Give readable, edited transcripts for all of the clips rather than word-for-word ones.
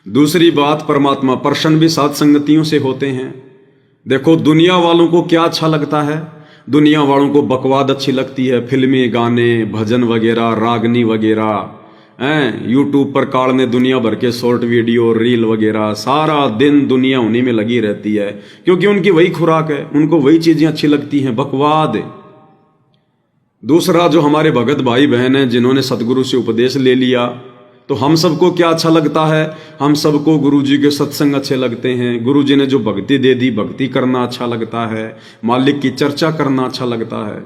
दूसरी बात, परमात्मा प्रसन्न भी साध संगतियों से होते हैं। देखो, दुनिया वालों को क्या अच्छा लगता है? दुनिया वालों को बकवाद अच्छी लगती है, फिल्मी गाने, भजन वगैरह, रागनी वगैरह हैं। यूट्यूब पर काल ने दुनिया भर के शॉर्ट वीडियो, रील वगैरह, सारा दिन दुनिया उन्हीं में लगी रहती है, क्योंकि उनकी वही खुराक है, उनको वही चीजें अच्छी लगती हैं, बकवाद। दूसरा, जो हमारे भगत भाई बहन हैं जिन्होंने सतगुरु से उपदेश ले लिया, तो हम सबको क्या अच्छा लगता है? हम सबको गुरु जी के सत्संग अच्छे लगते हैं। गुरु जी ने जो भक्ति दे दी, भक्ति करना अच्छा लगता है, मालिक की चर्चा करना अच्छा लगता है।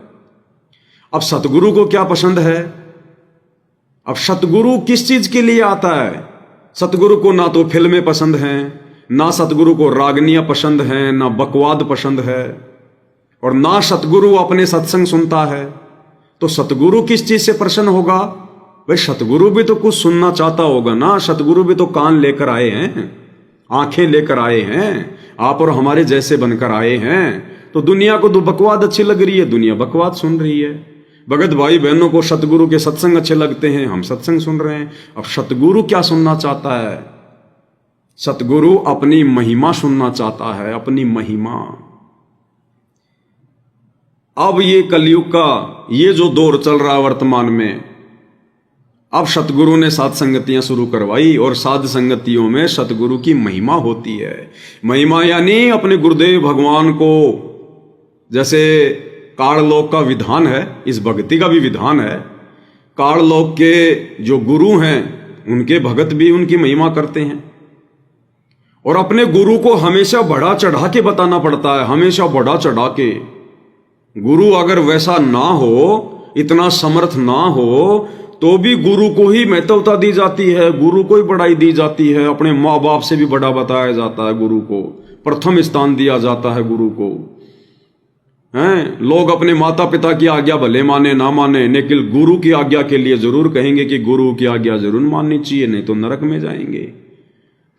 अब सतगुरु को क्या पसंद है? अब सतगुरु किस चीज के लिए आता है? सतगुरु को ना तो फिल्में पसंद हैं, ना सतगुरु को रागनियां पसंद हैं, ना बकवाद पसंद है, और ना सतगुरु अपने सत्संग सुनता है। तो सतगुरु किस चीज से प्रसन्न होगा? भाई, सतगुरु भी तो कुछ सुनना चाहता होगा ना। सतगुरु भी तो कान लेकर आए हैं, आंखें लेकर आए हैं, आप और हमारे जैसे बनकर आए हैं। तो दुनिया को तो बकवाद अच्छी लग रही है, दुनिया बकवाद सुन रही है। भगत भाई बहनों को सतगुरु के सत्संग अच्छे लगते हैं, हम सत्संग सुन रहे हैं। अब सतगुरु क्या सुनना चाहता है? सतगुरु अपनी महिमा सुनना चाहता है, अपनी महिमा। अब ये कलयुग का ये जो दौर चल रहा है वर्तमान में, अब सतगुरु ने साध संगतियां शुरू करवाई, और साध संगतियों में सतगुरु की महिमा होती है। महिमा यानी अपने गुरुदेव भगवान को, जैसे काललोक का विधान है, इस भक्ति का भी विधान है। काललोक के जो गुरु हैं उनके भगत भी उनकी महिमा करते हैं, और अपने गुरु को हमेशा बढ़ा चढ़ा के बताना पड़ता है, हमेशा बढ़ा चढ़ा के। गुरु अगर वैसा ना हो, इतना समर्थ ना हो, तो भी गुरु को ही महत्वता दी जाती है, गुरु को ही बढ़ाई दी जाती है। अपने माँ बाप से भी बड़ा बताया जाता है, गुरु को प्रथम स्थान दिया जाता है। गुरु को हैं, लोग अपने माता पिता की आज्ञा भले माने ना माने, लेकिन गुरु की आज्ञा के लिए जरूर कहेंगे कि गुरु की आज्ञा जरूर माननी चाहिए, नहीं तो नरक में जाएंगे।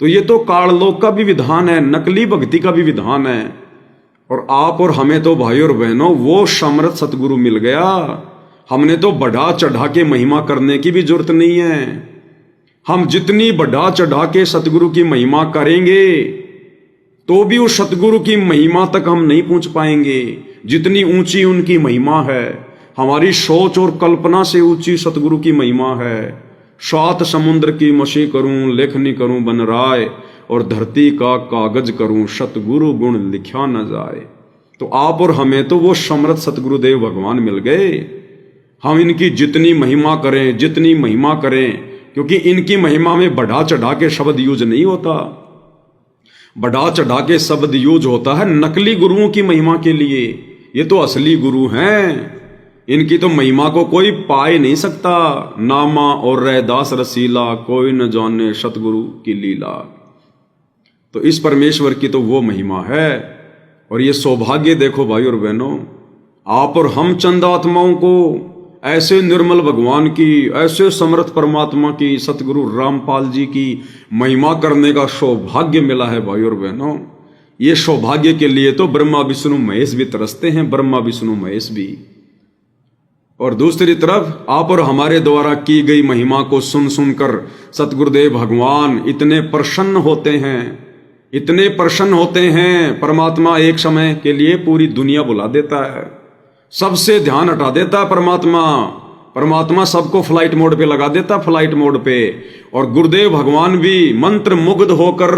तो ये तो काललोक का भी विधान है, नकली भक्ति का भी विधान है। और आप और हमें तो भाई और बहनों वो समर्थ सतगुरु मिल गया, हमने तो बढ़ा चढ़ा के महिमा करने की भी जरूरत नहीं है। हम जितनी बढ़ा चढ़ा के सतगुरु की महिमा करेंगे तो भी उस सतगुरु की महिमा तक हम नहीं पहुंच पाएंगे, जितनी ऊंची उनकी महिमा है। हमारी सोच और कल्पना से ऊंची सतगुरु की महिमा है। 7 समुद्र की मछी करूं, लेखनी करूं बन राय, और धरती का कागज करूं, सतगुरु गुण लिखा न जाए। तो आप और हमें तो वो समर्थ सतगुरुदेव भगवान मिल गए। हम इनकी जितनी महिमा करें, जितनी महिमा करें, क्योंकि इनकी महिमा में बढ़ा चढ़ा के शब्द यूज नहीं होता। बढ़ा चढ़ा के शब्द यूज होता है नकली गुरुओं की महिमा के लिए। ये तो असली गुरु हैं, इनकी तो महिमा को कोई पा ही नहीं सकता। नामा और रैदास रसीला, कोई न जाने सतगुरु की लीला। तो इस परमेश्वर की तो वो महिमा है। और ये सौभाग्य देखो भाई और बहनों, आप और हम चंद आत्माओं को ऐसे निर्मल भगवान की, ऐसे समर्थ परमात्मा की, सतगुरु रामपाल जी की महिमा करने का सौभाग्य मिला है भाई और बहनों। ये सौभाग्य के लिए तो ब्रह्मा विष्णु महेश भी तरसते हैं, ब्रह्मा विष्णु महेश भी। और दूसरी तरफ आप और हमारे द्वारा की गई महिमा को सुन सुनकर सतगुरुदेव भगवान इतने प्रसन्न होते हैं, इतने प्रसन्न होते हैं। परमात्मा एक समय के लिए पूरी दुनिया बुला देता है, सबसे ध्यान हटा देता है। परमात्मा सबको फ्लाइट मोड पे लगा देता, फ्लाइट मोड पे। और गुरुदेव भगवान भी मंत्र मुग्ध होकर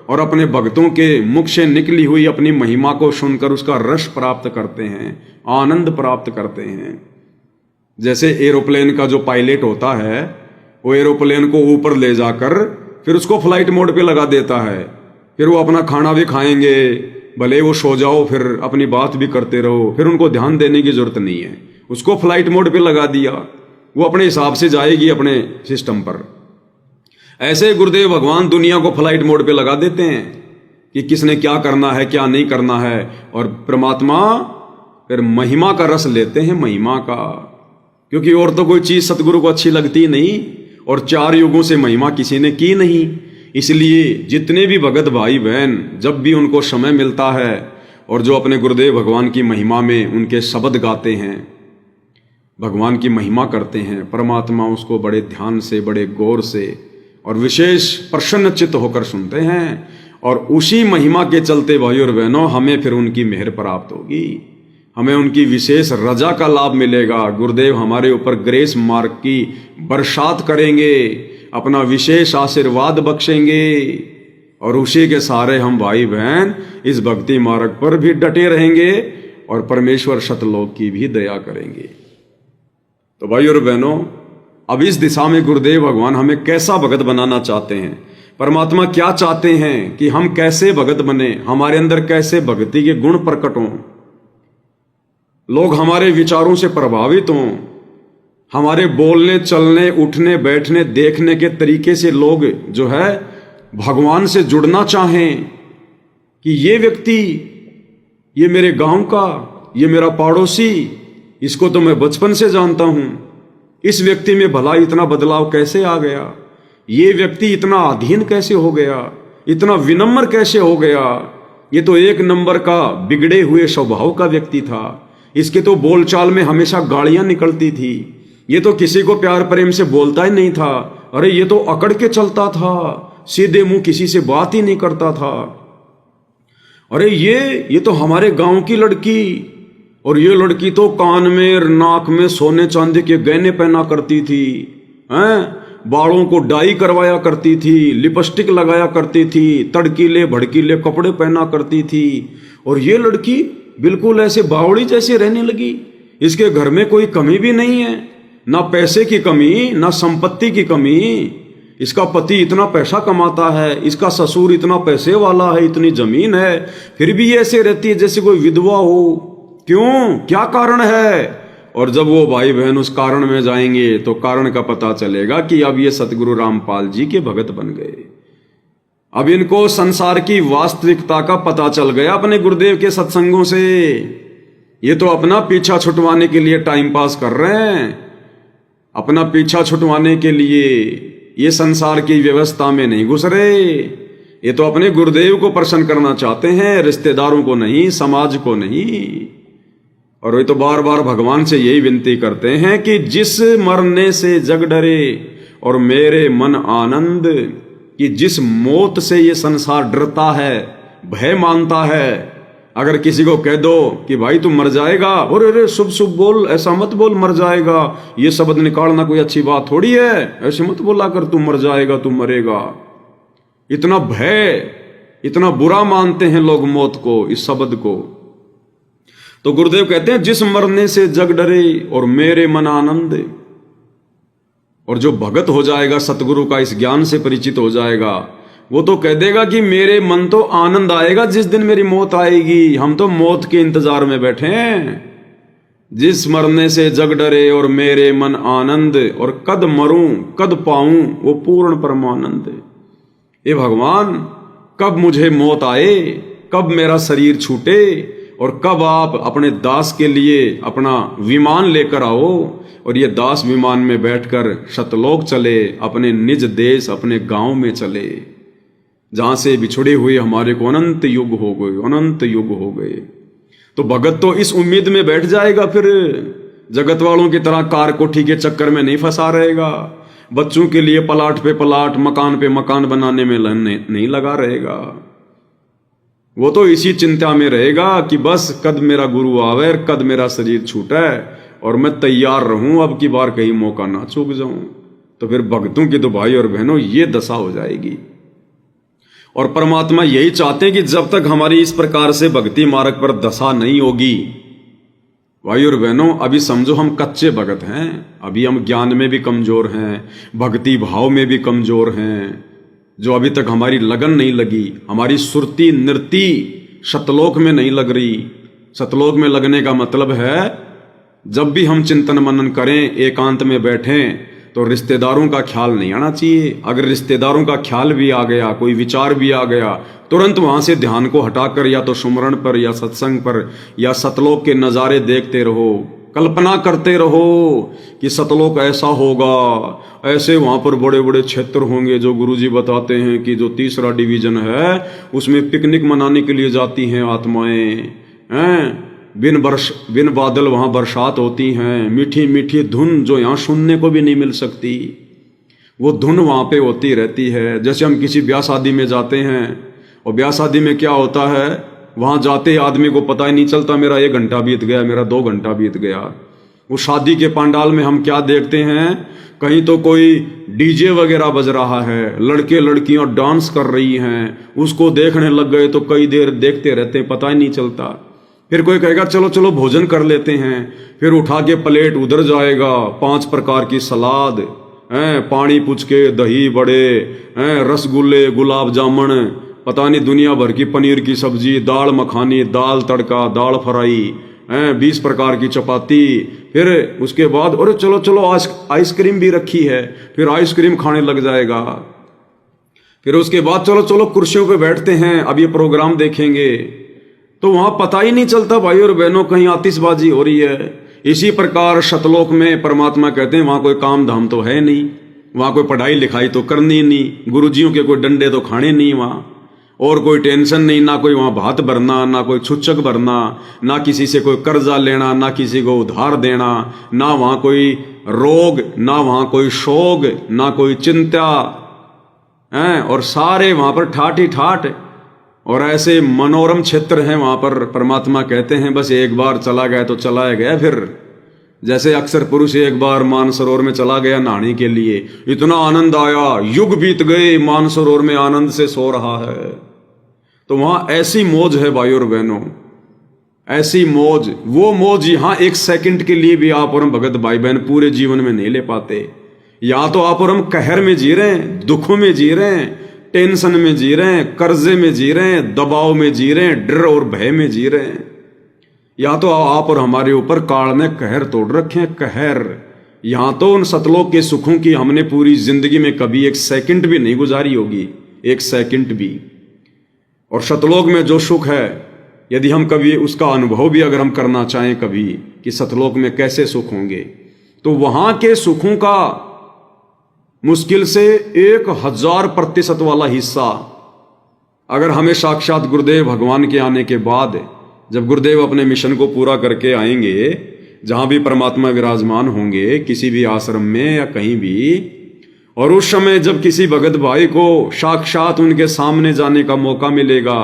और अपने भक्तों के मुख से निकली हुई अपनी महिमा को सुनकर उसका रस प्राप्त करते हैं, आनंद प्राप्त करते हैं। जैसे एरोप्लेन का जो पायलट होता है, वो एरोप्लेन को ऊपर ले जाकर फिर उसको फ्लाइट मोड पे लगा देता है। फिर वो अपना खाना भी खाएंगे, भले वो सो जाओ, फिर अपनी बात भी करते रहो, फिर उनको ध्यान देने की जरूरत नहीं है। उसको फ्लाइट मोड पे लगा दिया, वो अपने हिसाब से जाएगी अपने सिस्टम पर। ऐसे गुरुदेव भगवान दुनिया को फ्लाइट मोड पे लगा देते हैं कि किसने क्या करना है, क्या नहीं करना है। और परमात्मा फिर महिमा का रस लेते हैं, महिमा का। क्योंकि और तो कोई चीज सतगुरु को अच्छी लगती नहीं, और 4 युगों से महिमा किसी ने की नहीं। इसलिए जितने भी भगत भाई बहन, जब भी उनको समय मिलता है और जो अपने गुरुदेव भगवान की महिमा में उनके शब्द गाते हैं, भगवान की महिमा करते हैं, परमात्मा उसको बड़े ध्यान से, बड़े गौर से और विशेष प्रसन्नचित्त होकर सुनते हैं, और उसी महिमा के चलते भाई और बहनों हमें फिर उनकी मेहर प्राप्त होगी, हमें उनकी विशेष रजा का लाभ मिलेगा। गुरुदेव हमारे ऊपर ग्रेस मार्क की बरसात करेंगे, अपना विशेष आशीर्वाद बख्शेंगे, और उसी के सहारे हम भाई बहन इस भक्ति मार्ग पर भी डटे रहेंगे और परमेश्वर सतलोक की भी दया करेंगे। तो भाई और बहनों, अब इस दिशा में गुरुदेव भगवान हमें कैसा भगत बनाना चाहते हैं, परमात्मा क्या चाहते हैं कि हम कैसे भगत बने, हमारे अंदर कैसे भक्ति के गुण प्रकट हों, लोग हमारे विचारों से प्रभावित हों, हमारे बोलने चलने उठने बैठने देखने के तरीके से लोग जो है भगवान से जुड़ना चाहें कि ये व्यक्ति, ये मेरे गांव का, ये मेरा पड़ोसी, इसको तो मैं बचपन से जानता हूं, इस व्यक्ति में भला इतना बदलाव कैसे आ गया, ये व्यक्ति इतना अधीन कैसे हो गया, इतना विनम्र कैसे हो गया, ये तो एक नंबर का बिगड़े हुए स्वभाव का व्यक्ति था, इसके तो बोलचाल में हमेशा गालियां निकलती थी, ये तो किसी को प्यार प्रेम से बोलता ही नहीं था, अरे ये तो अकड़ के चलता था, सीधे मुंह किसी से बात ही नहीं करता था, अरे ये तो हमारे गांव की लड़की, और ये लड़की तो कान में नाक में सोने चांदी के गहने पहना करती थी, हैं, बालों को डाई करवाया करती थी, लिपस्टिक लगाया करती थी, तड़कीले भड़कीले कपड़े पहना करती थी, और ये लड़की बिल्कुल ऐसे बावड़ी जैसे रहने लगी। इसके घर में कोई कमी भी नहीं है, ना पैसे की कमी ना संपत्ति की कमी, इसका पति इतना पैसा कमाता है, इसका ससुर इतना पैसे वाला है, इतनी जमीन है, फिर भी ये ऐसे रहती है जैसे कोई विधवा हो। क्यों, क्या कारण है? और जब वो भाई बहन उस कारण में जाएंगे तो कारण का पता चलेगा कि अब ये सतगुरु रामपाल जी के भगत बन गए, अब इनको संसार की वास्तविकता का पता चल गया अपने गुरुदेव के सत्संगों से। ये तो अपना पीछा छुटवाने के लिए टाइम पास कर रहे हैं, अपना पीछा छुटवाने के लिए ये संसार की व्यवस्था में नहीं घुस रहे, ये तो अपने गुरुदेव को प्रसन्न करना चाहते हैं, रिश्तेदारों को नहीं, समाज को नहीं। और वे तो बार बार भगवान से यही विनती करते हैं कि जिस मरने से जग डरे और मेरे मन आनंद, कि जिस मौत से ये संसार डरता है, भय मानता है, अगर किसी को कह दो कि भाई तू मर जाएगा, और अरे शुभ शुभ बोल, ऐसा मत बोल मर जाएगा, ये शब्द निकालना कोई अच्छी बात थोड़ी है, ऐसे मत बोला कर तू मर जाएगा, तू मरेगा। इतना भय, इतना बुरा मानते हैं लोग मौत को, इस शब्द को। तो गुरुदेव कहते हैं जिस मरने से जग डरे और मेरे मन आनंद, और जो भगत हो जाएगा, सतगुरु का इस ज्ञान से परिचित हो जाएगा, वो तो कह देगा कि मेरे मन तो आनंद आएगा जिस दिन मेरी मौत आएगी, हम तो मौत के इंतजार में बैठे हैं। जिस मरने से जग डरे और मेरे मन आनंद, और कद मरूं कद पाऊं वो पूर्ण परमानंद। ये भगवान, कब मुझे मौत आए, कब मेरा शरीर छूटे, और कब आप अपने दास के लिए अपना विमान लेकर आओ और ये दास विमान में बैठकर सतलोक चले, अपने निज देश अपने गांव में चले, जहां से बिछुड़े हुए हमारे को अनंत युग हो गए, अनंत युग हो गए। तो भगत तो इस उम्मीद में बैठ जाएगा, फिर जगत वालों की तरह कार कोठी के चक्कर में नहीं फंसा रहेगा, बच्चों के लिए पलाट पे पलाट, मकान पे मकान बनाने में नहीं लगा रहेगा। वो तो इसी चिंता में रहेगा कि बस कद मेरा गुरु आवे, कद मेरा शरीर छूटे, और मैं तैयार रहूं, अब की बार कहीं मौका ना चूक जाऊं। तो फिर भक्तों की तो भाई और बहनों ये दशा हो जाएगी। और परमात्मा यही चाहते हैं कि जब तक हमारी इस प्रकार से भक्ति मार्ग पर दशा नहीं होगी, भाई और बहनों, अभी समझो हम कच्चे भगत हैं, अभी हम ज्ञान में भी कमजोर हैं, भक्ति भाव में भी कमजोर हैं, जो अभी तक हमारी लगन नहीं लगी, हमारी सुरती नृति सतलोक में नहीं लग रही। सतलोक में लगने का मतलब है जब भी हम चिंतन मनन करें, एकांत में बैठें, तो रिश्तेदारों का ख्याल नहीं आना चाहिए। अगर रिश्तेदारों का ख्याल भी आ गया, कोई विचार भी आ गया, तुरंत वहां से ध्यान को हटाकर या तो सुमरण पर या सत्संग पर या सतलोक के नज़ारे देखते रहो, कल्पना करते रहो कि सतलोक ऐसा होगा, ऐसे वहां पर बड़े बड़े क्षेत्र होंगे, जो गुरुजी बताते हैं कि जो 3रा डिवीजन है उसमें पिकनिक मनाने के लिए जाती हैं आत्माएं, हैं, बिन बादल वहां बरसात होती हैं, मीठी मीठी धुन जो यहाँ सुनने को भी नहीं मिल सकती, वो धुन वहाँ पे होती रहती है। जैसे हम किसी ब्याह शादी में जाते हैं और ब्याह शादी में क्या होता है, वहाँ जाते ही आदमी को पता ही नहीं चलता मेरा 1 घंटा बीत गया, मेरा 2 घंटा बीत गया। वो शादी के पंडाल में हम क्या देखते हैं, कहीं तो कोई डीजे वगैरह बज रहा है, लड़के लड़कियां डांस कर रही हैं, उसको देखने लग गए तो कई देर देखते रहते हैं, पता ही नहीं चलता। फिर कोई कहेगा चलो चलो भोजन कर लेते हैं, फिर उठा के प्लेट उधर जाएगा, 5 प्रकार की सलाद हैं, पानी पुचके, दही बड़े हैं, रसगुल्ले, गुलाब जामुन, पता नहीं दुनिया भर की पनीर की सब्जी, दाल मखानी, दाल तड़का, दाल फ्राई हैं, 20 प्रकार की चपाती। फिर उसके बाद अरे चलो चलो आइसक्रीम भी रखी है, फिर आइसक्रीम खाने लग जाएगा। फिर उसके बाद चलो चलो कुर्सियों पे बैठते हैं, अब ये प्रोग्राम देखेंगे। तो वहां पता ही नहीं चलता भाई और बहनों, कहीं आतिशबाजी हो रही है। इसी प्रकार शतलोक में परमात्मा कहते हैं वहां कोई काम धाम तो है नहीं, वहां कोई पढ़ाई लिखाई तो करनी नहीं, गुरुजियों के कोई डंडे तो खाने नहीं वहां, और कोई टेंशन नहीं, ना कोई वहां भात भरना, ना कोई छुच्छक भरना, ना किसी से कोई कर्जा लेना, ना किसी को उधार देना, ना वहां कोई रोग, ना वहां कोई शोक, ना कोई चिंता हैं, और सारे वहां पर ठाठ ही ठाठ। और ऐसे मनोरम क्षेत्र हैं वहां पर, परमात्मा कहते हैं बस एक बार चला गया तो चला गया। फिर जैसे अक्सर पुरुष एक बार मानसरोवर में चला गया नहाने के लिए, इतना आनंद आया, युग बीत गए, मानसरोवर में आनंद से सो रहा है। तो वहां ऐसी मौज है भाई और बहनों, ऐसी मौज, वो मौज यहां 1 सेकंड के लिए भी आप और हम भगत भाई बहन पूरे जीवन में नहीं ले पाते। यहां तो आप और हम कहर में जी रहे हैं, दुखों में जी रहे हैं, टेंशन में जी रहे हैं, कर्जे में जी रहे हैं, दबाव में जी रहे हैं, डर और भय में जी रहे हैं। या तो आप और हमारे ऊपर काल ने कहर तोड़ रखे हैं, कहर। यहां तो उन सतलोक के सुखों की हमने पूरी जिंदगी में कभी 1 सेकंड भी नहीं गुजारी होगी, 1 सेकंड भी। और सतलोक में जो सुख है, यदि हम कभी उसका अनुभव भी अगर हम करना चाहें कभी कि सतलोक में कैसे सुख होंगे, तो वहां के सुखों का मुश्किल से 1000% वाला हिस्सा अगर हमें साक्षात गुरुदेव भगवान के आने के बाद, जब गुरुदेव अपने मिशन को पूरा करके आएंगे, जहां भी परमात्मा विराजमान होंगे, किसी भी आश्रम में या कहीं भी, और उस समय जब किसी भगत भाई को साक्षात उनके सामने जाने का मौका मिलेगा,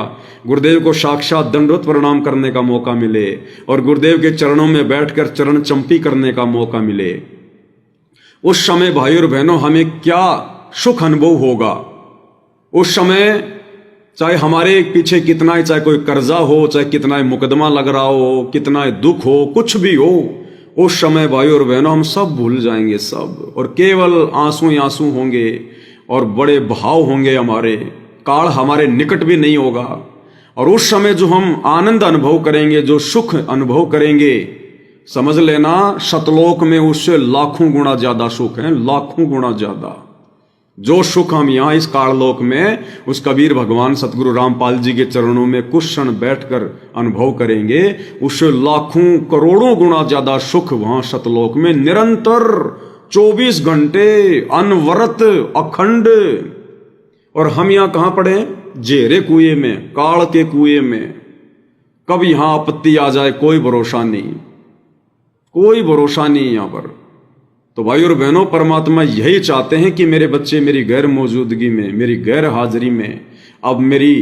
गुरुदेव को साक्षात दंडवत प्रणाम करने का मौका मिले और गुरुदेव के चरणों में बैठकर चरण चंपी करने का मौका मिले, उस समय भाई और बहनों हमें क्या सुख अनुभव होगा। उस समय चाहे हमारे पीछे कितना ही, चाहे कोई कर्जा हो, चाहे कितना ही मुकदमा लग रहा हो, कितना ही दुख हो, कुछ भी हो, उस समय भाई और बहनों हम सब भूल जाएंगे, सब, और केवल आंसू ही आंसू होंगे और बड़े भाव होंगे हमारे, काल हमारे निकट भी नहीं होगा। और उस समय जो हम आनंद अनुभव करेंगे, जो सुख अनुभव करेंगे, समझ लेना सतलोक में उससे लाखों गुना ज्यादा सुख है, लाखों गुना ज्यादा। जो सुख हम यहां इस काललोक में उस कबीर भगवान सतगुरु रामपाल जी के चरणों में कुछ क्षण बैठकर अनुभव करेंगे, उससे लाखों करोड़ों गुना ज्यादा सुख वहां सतलोक में निरंतर 24 घंटे अनवरत अखंड। और हम यहां कहां पड़े, जेरे कुएं में, काल के कुएं में। कब यहां आपत्ति आ जाए कोई भरोसा नहीं, कोई भरोसा नहीं यहां पर। तो भाई और बहनों, परमात्मा यही चाहते हैं कि मेरे बच्चे मेरी गैर मौजूदगी में, मेरी गैर हाजिरी में, अब मेरी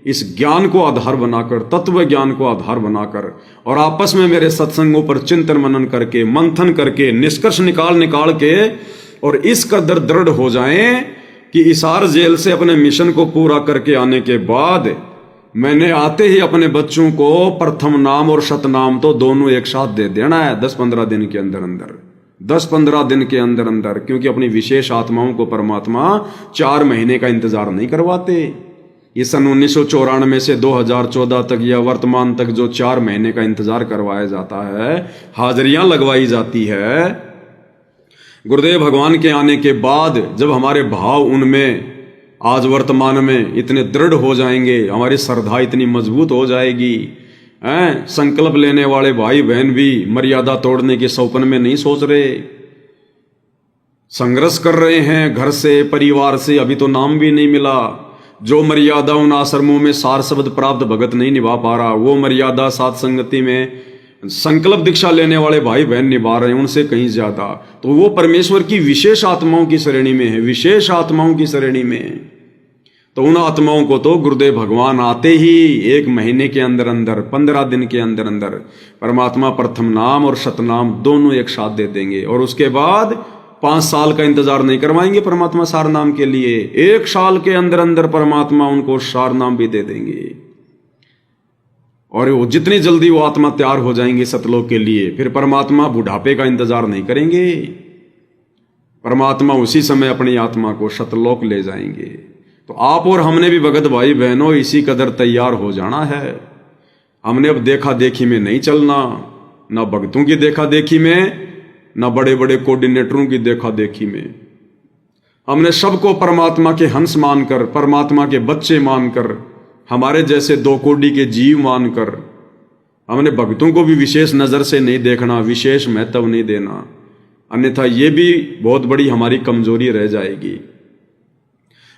इस ज्ञान को आधार बनाकर, तत्व ज्ञान को आधार बनाकर, और आपस में मेरे सत्संगों पर चिंतन मनन करके, मंथन करके, निष्कर्ष निकाल के, और इस कदर दृढ़ हो जाएं कि इसार जेल से अपने मिशन को पूरा करके आने के बाद मैंने आते ही अपने बच्चों को प्रथम नाम और सतनाम तो दोनों एक साथ दे देना है 10-15 दिन के अंदर अंदर, 10-15 दिन के अंदर अंदर। क्योंकि अपनी विशेष आत्माओं को परमात्मा 4 महीने का इंतजार नहीं करवाते। ये सन 1994 से 2014 तक या वर्तमान तक जो 4 महीने का इंतजार करवाया जाता है, हाजिरियां लगवाई जाती है, गुरुदेव भगवान के आने के बाद जब हमारे भाव उनमें आज वर्तमान में इतने दृढ़ हो जाएंगे, हमारी श्रद्धा इतनी मजबूत हो जाएगी, संकल्प लेने वाले भाई बहन भी मर्यादा तोड़ने के सौपन में नहीं सोच रहे, संघर्ष कर रहे हैं घर से, परिवार से, अभी तो नाम भी नहीं मिला। जो मर्यादा उन आश्रमों में सार शब्द प्राप्त भगत नहीं निभा पा रहा, वो मर्यादा साथ संगति में संकल्प दीक्षा लेने वाले भाई बहन निभा रहे हैं उनसे कहीं ज्यादा, तो वो परमेश्वर की विशेष आत्माओं की श्रेणी में है, विशेष आत्माओं की श्रेणी में है। तो उन आत्माओं को तो गुरुदेव भगवान आते ही 1 महीने के अंदर अंदर 15 दिन के अंदर अंदर परमात्मा प्रथम नाम और सतनाम दोनों एक साथ दे देंगे, और उसके बाद 5 साल का इंतजार नहीं करवाएंगे परमात्मा सार नाम के लिए, 1 साल के अंदर अंदर परमात्मा उनको सार नाम भी दे देंगे। और वो जितनी जल्दी वो आत्मा तैयार हो जाएंगे सतलोक के लिए, फिर परमात्मा बुढ़ापे का इंतजार नहीं करेंगे, परमात्मा उसी समय अपनी आत्मा को सतलोक ले जाएंगे। तो आप और हमने भी भगत भाई बहनों इसी कदर तैयार हो जाना है। हमने अब देखा देखी में नहीं चलना, ना भक्तों की देखा देखी में, ना बड़े बड़े कोऑर्डिनेटरों की देखा देखी में। हमने सबको परमात्मा के हंस मानकर, परमात्मा के बच्चे मानकर, हमारे जैसे 2 कोटि के जीव मानकर, हमने भक्तों को भी विशेष नजर से नहीं देखना, विशेष महत्व नहीं देना, अन्यथा ये भी बहुत बड़ी हमारी कमजोरी रह जाएगी।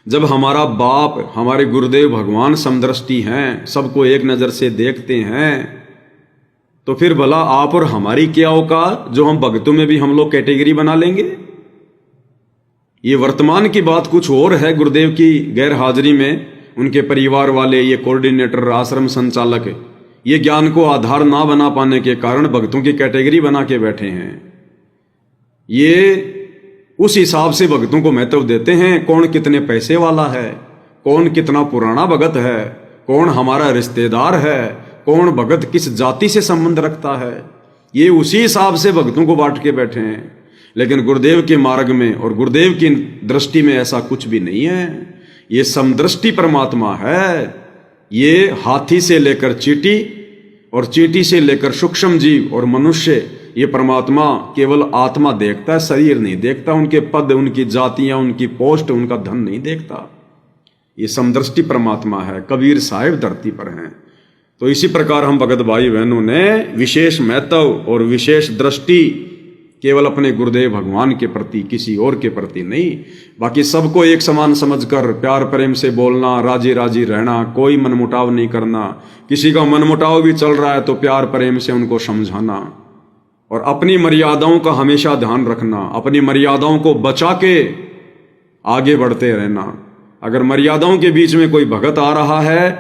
जब हमारा बाप हमारे गुरुदेव भगवान समदृष्टि हैं, सबको एक नजर से देखते हैं, तो फिर भला आप और हमारी क्या औकात जो हम भक्तों में भी हम लोग कैटेगरी बना लेंगे। ये वर्तमान की बात कुछ और है। गुरुदेव की गैर हाजिरी में उनके परिवार वाले, ये कोऑर्डिनेटर, आश्रम संचालक, ये ज्ञान को आधार ना बना पाने के कारण भक्तों की कैटेगरी बना के बैठे हैं। ये उस हिसाब से भक्तों को महत्व देते हैं, कौन कितने पैसे वाला है, कौन कितना पुराना भगत है, कौन हमारा रिश्तेदार है, कौन भगत किस जाति से संबंध रखता है, ये उसी हिसाब से भक्तों को बांट के बैठे हैं। लेकिन गुरुदेव के मार्ग में और गुरुदेव की दृष्टि में ऐसा कुछ भी नहीं है। ये समदृष्टि परमात्मा है। ये हाथी से लेकर चींटी और चींटी से लेकर सूक्ष्म जीव और मनुष्य, ये परमात्मा केवल आत्मा देखता है, शरीर नहीं देखता, उनके पद, उनकी जातियां, उनकी पोस्ट, उनका धन नहीं देखता। ये समदृष्टि परमात्मा है। कबीर साहिब धरती पर हैं। तो इसी प्रकार हम भगत भाई बहनों ने विशेष महत्व और विशेष दृष्टि केवल अपने गुरुदेव भगवान के प्रति, किसी और के प्रति नहीं। बाकी सबको एक समान समझकर प्यार प्रेम से बोलना, राजी राजी रहना, कोई मनमुटाव नहीं करना। किसी का मनमुटाव भी चल रहा है तो प्यार प्रेम से उनको समझाना, और अपनी मर्यादाओं का हमेशा ध्यान रखना, अपनी मर्यादाओं को बचा के आगे बढ़ते रहना। अगर मर्यादाओं के बीच में कोई भगत आ रहा है,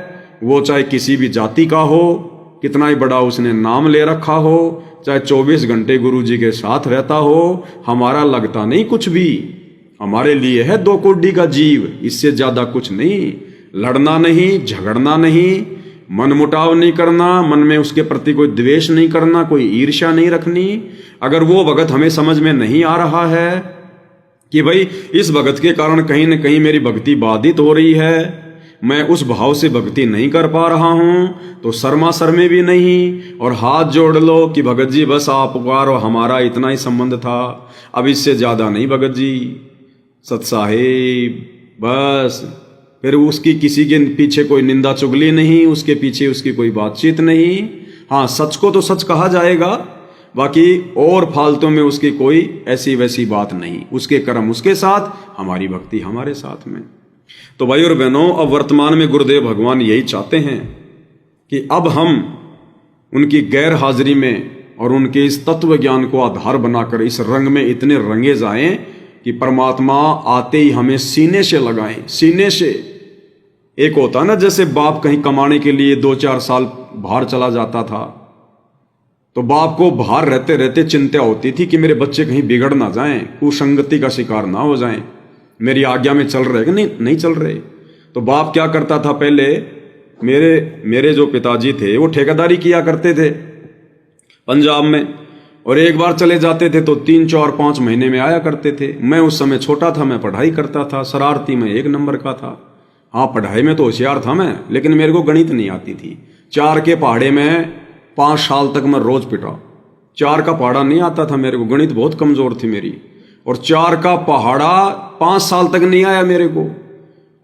वो चाहे किसी भी जाति का हो, कितना ही बड़ा उसने नाम ले रखा हो, चाहे 24 घंटे गुरु जी के साथ रहता हो, हमारा लगता नहीं कुछ भी। हमारे लिए है 2 कोटि का जीव, इससे ज्यादा कुछ नहीं। लड़ना नहीं, झगड़ना नहीं, मनमुटाव नहीं करना, मन में उसके प्रति कोई द्वेष नहीं करना, कोई ईर्ष्या नहीं रखनी। अगर वो भगत हमें समझ में नहीं आ रहा है कि भाई इस भगत के कारण कहीं न कहीं मेरी भक्ति बाधित हो रही है, मैं उस भाव से भक्ति नहीं कर पा रहा हूं, तो शर्मा शर्मे भी नहीं और हाथ जोड़ लो कि भगत जी बस आप पुकारो, हमारा इतना ही संबंध था, अब इससे ज्यादा नहीं भगत जी, सत साहिब बस। फिर उसकी किसी के पीछे कोई निंदा चुगली नहीं, उसके पीछे उसकी कोई बातचीत नहीं। हाँ, सच को तो सच कहा जाएगा, बाकी और फालतू में उसकी कोई ऐसी वैसी बात नहीं। उसके कर्म उसके साथ, हमारी भक्ति हमारे साथ में। तो भाई और बहनों, अब वर्तमान में गुरुदेव भगवान यही चाहते हैं कि अब हम उनकी गैर हाजिरी में और उनके इस तत्व ज्ञान को आधार बनाकर इस रंग में इतने रंगे जाएं कि परमात्मा आते ही हमें सीने से लगाएं। सीने से एक होता ना, जैसे बाप कहीं कमाने के लिए 2-4 साल बाहर चला जाता था, तो बाप को बाहर रहते रहते चिंता होती थी कि मेरे बच्चे कहीं बिगड़ ना जाएं, कुसंगति का शिकार ना हो जाएं, मेरी आज्ञा में चल रहे कि नहीं चल रहे। तो बाप क्या करता था, पहले मेरे जो पिताजी थे वो ठेकेदारी किया करते थे पंजाब में, और एक बार चले जाते थे तो 3-4-5 महीने में आया करते थे। मैं उस समय छोटा था, मैं पढ़ाई करता था, शरारती में 1 नंबर का था। हाँ, पढ़ाई में तो होशियार था मैं, लेकिन मेरे को गणित नहीं आती थी। 4 के पहाड़े में 5 साल तक मैं रोज पिटा। 4 का पहाड़ा नहीं आता था मेरे को, गणित बहुत कमजोर थी मेरी, और 4 का पहाड़ा 5 साल तक नहीं आया मेरे को।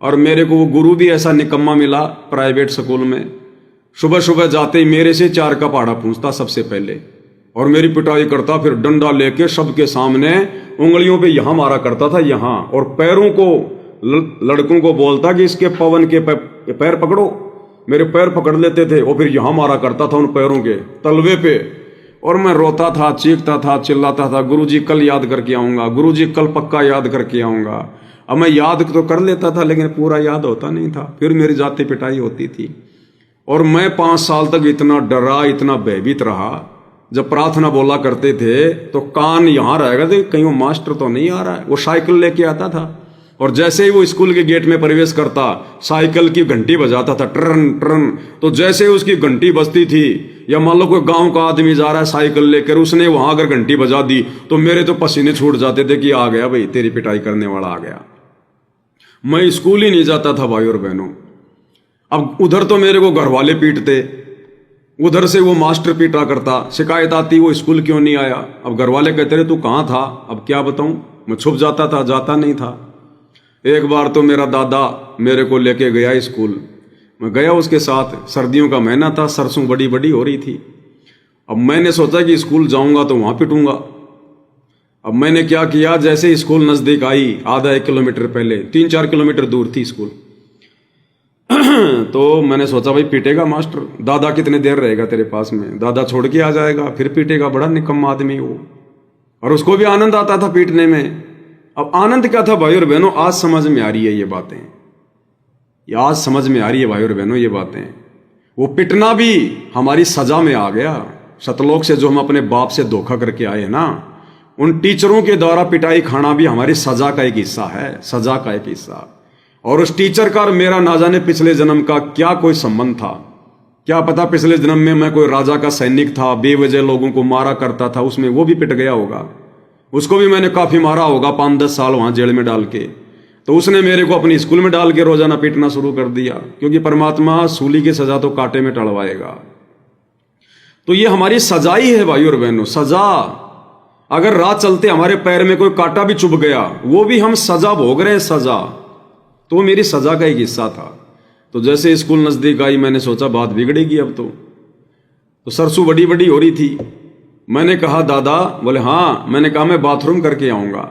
और मेरे को वो गुरु भी ऐसा निकम्मा मिला प्राइवेट स्कूल में, सुबह सुबह जाते ही मेरे से 4 का पहाड़ा पूछता सबसे पहले, और मेरी पिटाई करता, फिर डंडा लेके सबके सामने उंगलियों पे यहां मारा करता था, यहां, और पैरों को लड़कों को बोलता कि इसके पवन के पैर पकड़ो। मेरे पैर पकड़ लेते थे और फिर यहां मारा करता था उन पैरों के तलवे पे, और मैं रोता था, चीखता था, चिल्लाता था, गुरुजी कल याद करके आऊँगा, गुरुजी कल पक्का याद करके आऊँगा। अब मैं याद तो कर लेता था लेकिन पूरा याद होता नहीं था, फिर मेरी जाती पिटाई होती थी। और मैं 5 साल तक इतना डरा, इतना भयभीत रहा। जब प्रार्थना बोला करते थे तो कान यहाँ रहेगा तो कहीं वो मास्टर तो नहीं आ रहा है। वो साइकिल लेके आता था और जैसे ही वो स्कूल के गेट में प्रवेश करता, साइकिल की घंटी बजाता था, ट्रन ट्रन। तो जैसे ही उसकी घंटी बजती थी, या मान लो कोई गांव का आदमी जा रहा है साइकिल लेकर, उसने वहां अगर घंटी बजा दी तो मेरे तो पसीने छूट जाते थे कि आ गया भाई, तेरी पिटाई करने वाला आ गया। मैं स्कूल ही नहीं जाता था भाई और बहनों। अब उधर तो मेरे को घर वाले पीटते, उधर से वो मास्टर पीटा करता, शिकायत आती वो स्कूल क्यों नहीं आया। अब घर वाले कहते रहे तू कहाँ था, अब क्या बताऊं, मैं छुप जाता था, जाता नहीं था। एक बार तो मेरा दादा मेरे को लेके गया स्कूल, मैं गया उसके साथ। सर्दियों का महीना था, सरसों बड़ी बड़ी हो रही थी। अब मैंने सोचा कि स्कूल जाऊंगा तो वहां पिटूंगा। अब मैंने क्या किया, जैसे स्कूल नजदीक आई, आधा 1 किलोमीटर पहले, 3-4 किलोमीटर दूर थी स्कूल, तो मैंने सोचा भाई पीटेगा मास्टर, दादा कितने देर रहेगा तेरे पास में, दादा छोड़ के आ जाएगा, फिर पीटेगा, बड़ा निकम्मा आदमी वो। और उसको भी आनंद आता था पीटने में। अब आनंद क्या था भाई और बहनों, आज समझ में आ रही है ये बातें, ये आज समझ में आ रही है भाई और बहनों ये बातें। वो पिटना भी हमारी सजा में आ गया। सतलोक से जो हम अपने बाप से धोखा करके आए ना, उन टीचरों के द्वारा पिटाई खाना भी हमारी सजा का एक हिस्सा है, सजा का एक हिस्सा। और उस टीचर का और मेरा ना जाने पिछले जन्म का क्या कोई संबंध था, क्या पता पिछले जन्म में मैं कोई राजा का सैनिक था, बेवजह लोगों को मारा करता था, उसमें वो भी पिट गया होगा, उसको भी मैंने काफी मारा होगा, 5-10 साल वहां जेल में डाल के। तो उसने मेरे को अपनी स्कूल में डाल के रोजाना पीटना शुरू कर दिया, क्योंकि परमात्मा सूली की सजा तो कांटे में टलवाएगा। तो ये हमारी सजा ही है भाई और बहनों, सजा। अगर रात चलते हमारे पैर में कोई कांटा भी चुभ गया, वो भी हम सजा भोग रहे हैं, सजा। तो वो मेरी सजा का एक हिस्सा था। तो जैसे स्कूल नजदीक आई, मैंने सोचा बात बिगड़ेगी अब तो सरसों बड़ी बड़ी हो रही थी। मैंने कहा दादा, बोले हाँ। मैंने कहा मैं बाथरूम करके आऊंगा।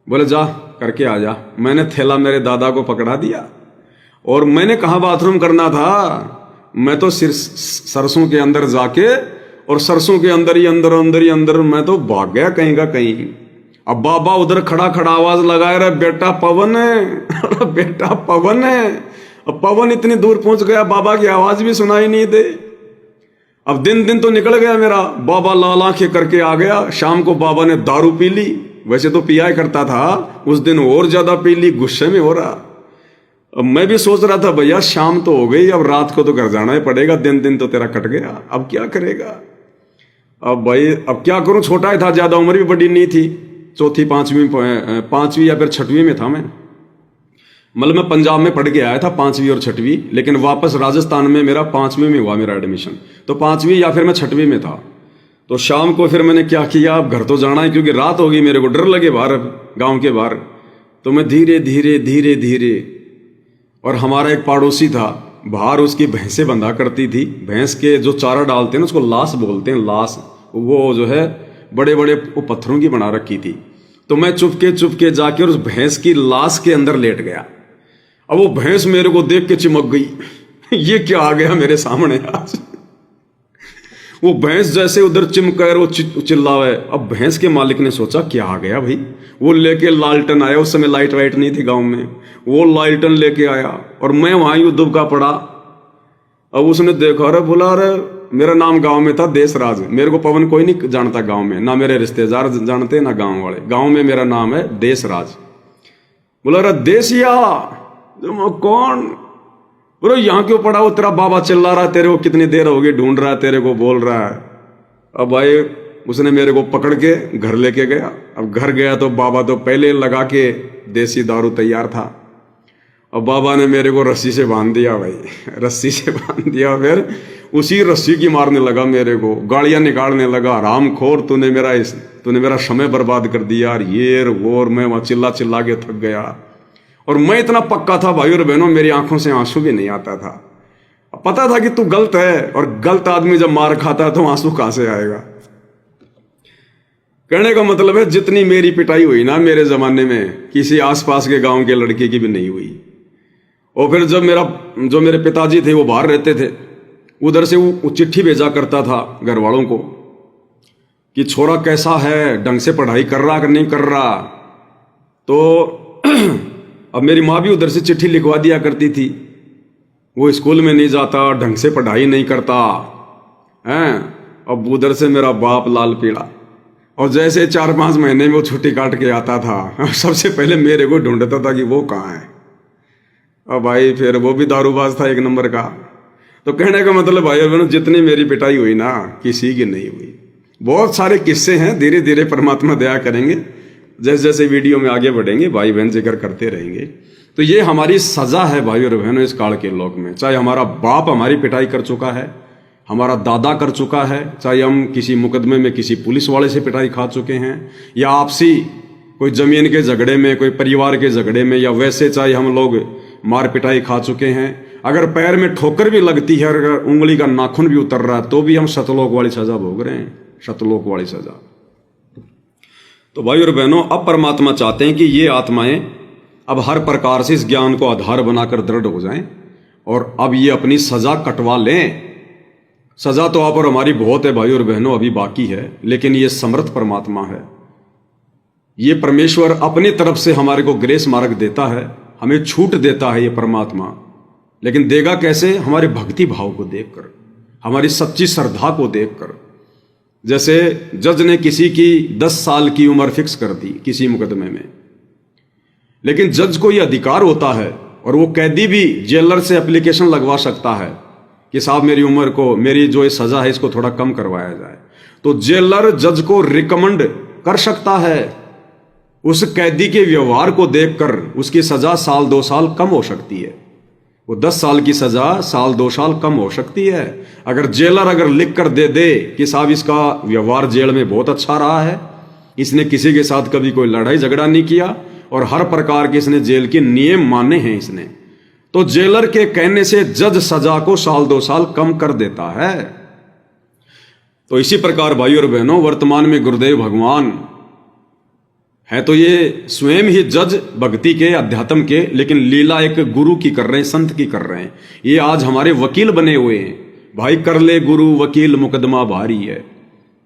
बोले जा करके आ जा। मैंने थैला मेरे दादा को पकड़ा दिया और मैंने कहा बाथरूम करना था, मैं तो सरसों के अंदर जाके और सरसों के अंदर ही अंदर मैं तो भाग गया कहीं का कहीं। अब बाबा उधर खड़ा खड़ा आवाज लगाए रहे, बेटा पवन है, बेटा पवन है। अब पवन इतनी दूर पहुंच गया, बाबा की आवाज भी सुनाई नहीं दे। अब दिन तो निकल गया मेरा, बाबा लाल आंखें करके आ गया। शाम को बाबा ने दारू पी ली, वैसे तो पिया करता था, उस दिन और ज्यादा पी ली, गुस्से में हो रहा। अब मैं भी सोच रहा था भैया शाम तो हो गई, अब रात को तो घर जाना ही पड़ेगा, दिन तो तेरा कट गया, अब क्या करेगा। अब भाई अब क्या करूं, छोटा ही था, ज्यादा उम्र भी बड़ी नहीं थी, चौथी पांचवी या फिर छठवीं में था मैं। मतलब मैं पंजाब में पढ़ के आया था 5वीं और 6वीं, लेकिन वापस राजस्थान में मेरा 5वीं में हुआ मेरा एडमिशन। तो 5वीं या फिर मैं 6वीं में था। तो शाम को फिर मैंने क्या किया, अब घर तो जाना है क्योंकि रात होगी, मेरे को डर लगे बाहर, गांव के बाहर। तो मैं धीरे धीरे और हमारा एक पड़ोसी था, बाहर उसकी भैंसें बंधा करती थी। भैंस के जो चारा डालते हैं ना, उसको लाश बोलते हैं, लाश, वो जो है बड़े बड़े पत्थरों की बना रखी थी। तो मैं चुपके जाके उस भैंस की लाश के अंदर लेट गया। अब वो भैंस मेरे को देख के चिमक गई ये क्या आ गया मेरे सामने आज। वो भैंस जैसे उधर चिमकर वो चिल्लावे। अब भैंस के मालिक ने सोचा क्या आ गया भाई, वो लेके लालटन आया, उस समय लाइट वाइट नहीं थी गांव में, वो लालटन लेके आया और मैं वहां ही दुबका पड़ा। अब उसने देखा, अरे बोला, अरे मेरा नाम गांव में था देशराज, मेरे को पवन कोई नहीं जानता गांव में, ना मेरे रिश्तेदार जानते ना गांव वाले, गांव में मेरा नाम है देशराज। बोला अरे देसिया, कौन? बोलो यहाँ क्यों पड़ा, वो तेरा बाबा चिल्ला रहा है, तेरे को कितनी देर हो गई ढूंढ रहा है, तेरे को बोल रहा है। अब भाई उसने मेरे को पकड़ के घर लेके गया। अब घर गया तो बाबा तो पहले लगा के देसी दारू तैयार था। अब बाबा ने मेरे को रस्सी से बांध दिया भाई, रस्सी से बांध दिया। फिर उसी रस्सी की मारने लगा मेरे को, गाड़ियां निकालने लगा, रामखोर तूने मेरा समय बर्बाद कर दिया, ये वो। और मैं वहां चिल्ला के थक गया। और मैं इतना पक्का था भाई और बहनों, मेरी आंखों से आंसू भी नहीं आता था। पता था कि तू गलत है, और गलत आदमी जब मार खाता है तो आंसू कहां से आएगा। कहने का मतलब है जितनी मेरी पिटाई हुई ना मेरे जमाने में, किसी आसपास के गांव के लड़के की भी नहीं हुई। और फिर जब जो मेरे पिताजी थे वो बाहर रहते थे, उधर से वो चिट्ठी भेजा करता था घर वालों को कि छोरा कैसा है, ढंग से पढ़ाई कर रहा कि नहीं कर रहा। तो अब मेरी माँ भी उधर से चिट्ठी लिखवा दिया करती थी, वो स्कूल में नहीं जाता, ढंग से पढ़ाई नहीं करता हैं। अब उधर से मेरा बाप लाल पीला, और जैसे 4-5 महीने में वो छुट्टी काट के आता था, सबसे पहले मेरे को ढूंढता था कि वो कहाँ है। अब भाई फिर वो भी दारूबाज था 1 नंबर का। तो कहने का मतलब भाई बहनों, जितनी मेरी पिटाई हुई ना, किसी की नहीं हुई। बहुत सारे किस्से हैं, धीरे धीरे परमात्मा दया करेंगे, जैसे जैसे वीडियो में आगे बढ़ेंगे भाई बहन जिक्र करते रहेंगे। तो ये हमारी सजा है भाई और बहनों इस काल के लोक में। चाहे हमारा बाप हमारी पिटाई कर चुका है, हमारा दादा कर चुका है, चाहे हम किसी मुकदमे में किसी पुलिस वाले से पिटाई खा चुके हैं, या आपसी कोई जमीन के झगड़े में, कोई परिवार के झगड़े में, या वैसे चाहे हम लोग मार पिटाई खा चुके हैं। अगर पैर में ठोकर भी लगती है, अगर उंगली का नाखून भी उतर रहा है, तो भी हम सतलोक वाली सजा भोग रहे हैं, सतलोक वाली सजा। तो भाई और बहनों, अब परमात्मा चाहते हैं कि ये आत्माएं अब हर प्रकार से इस ज्ञान को आधार बनाकर दृढ़ हो जाएं, और अब ये अपनी सजा कटवा लें। सजा तो आप और हमारी बहुत है भाई और बहनों, अभी बाकी है, लेकिन ये समर्थ परमात्मा है। ये परमेश्वर अपनी तरफ से हमारे को ग्रेस मार्ग देता है, हमें छूट देता है ये परमात्मा। लेकिन देगा कैसे? हमारे भक्ति भाव को देखकर, हमारी सच्ची श्रद्धा को देखकर। जैसे जज ने किसी की 10 साल की उम्र फिक्स कर दी किसी मुकदमे में, लेकिन जज को यह अधिकार होता है, और वो कैदी भी जेलर से एप्लीकेशन लगवा सकता है कि साहब मेरी उम्र को, मेरी जो ये सजा है इसको थोड़ा कम करवाया जाए। तो जेलर जज को रिकमेंड कर सकता है, उस कैदी के व्यवहार को देखकर उसकी सजा 1-2 साल कम हो सकती है। वो 10 साल की सजा 1-2 साल कम हो सकती है। अगर जेलर अगर लिख कर दे दे कि साहब इसका व्यवहार जेल में बहुत अच्छा रहा है, इसने किसी के साथ कभी कोई लड़ाई झगड़ा नहीं किया, और हर प्रकार के इसने जेल के नियम माने हैं इसने, तो जेलर के कहने से जज सजा को 1-2 साल कम कर देता है। तो इसी प्रकार भाई और बहनों, वर्तमान में गुरुदेव भगवान है तो ये स्वयं ही जज भक्ति के, अध्यात्म के, लेकिन लीला एक गुरु की कर रहे हैं, संत की कर रहे हैं। ये आज हमारे वकील बने हुए हैं। भाई कर ले गुरु वकील मुकदमा भारी है।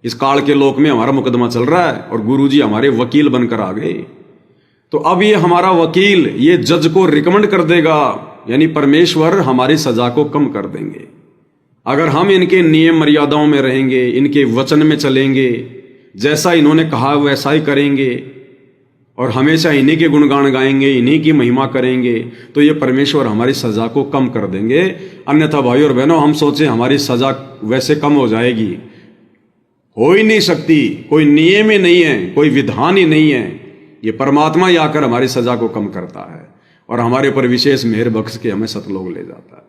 इस काल के लोक में हमारा मुकदमा चल रहा है और गुरु जी हमारे वकील बनकर आ गए। तो अब ये हमारा वकील ये जज को रिकमेंड कर देगा, यानी परमेश्वर हमारी सजा को कम कर देंगे। अगर हम इनके नियम मर्यादाओं में रहेंगे, इनके वचन में चलेंगे, जैसा इन्होंने कहा वैसा ही करेंगे, और हमेशा इन्हीं के गुणगान गाएंगे, इन्हीं की महिमा करेंगे, तो ये परमेश्वर हमारी सजा को कम कर देंगे। अन्यथा भाई और बहनों, हम सोचें हमारी सजा वैसे कम हो जाएगी, हो ही नहीं सकती। कोई नियम ही नहीं है, कोई विधान ही नहीं है। ये परमात्मा ही आकर हमारी सजा को कम करता है और हमारे ऊपर विशेष मेहर बख्श के हमें सतलोक ले जाता है।